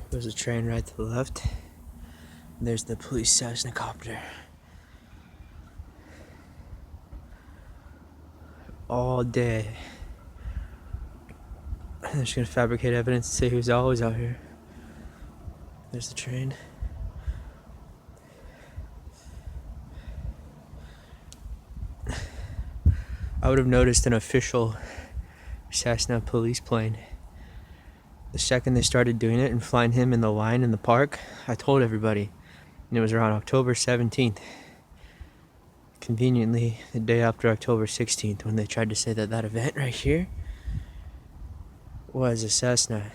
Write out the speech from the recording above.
There's a train right to the left. There's the police cessnacopter. All day. They're just gonna fabricate evidence and say he was always out here. There's the train. I would have noticed an official Cessna police plane the second they started doing it and flying him in the line in the park. I told everybody, and it was around October 17th. Conveniently, the day after October 16th, when they tried to say that that event right here was a Cessna.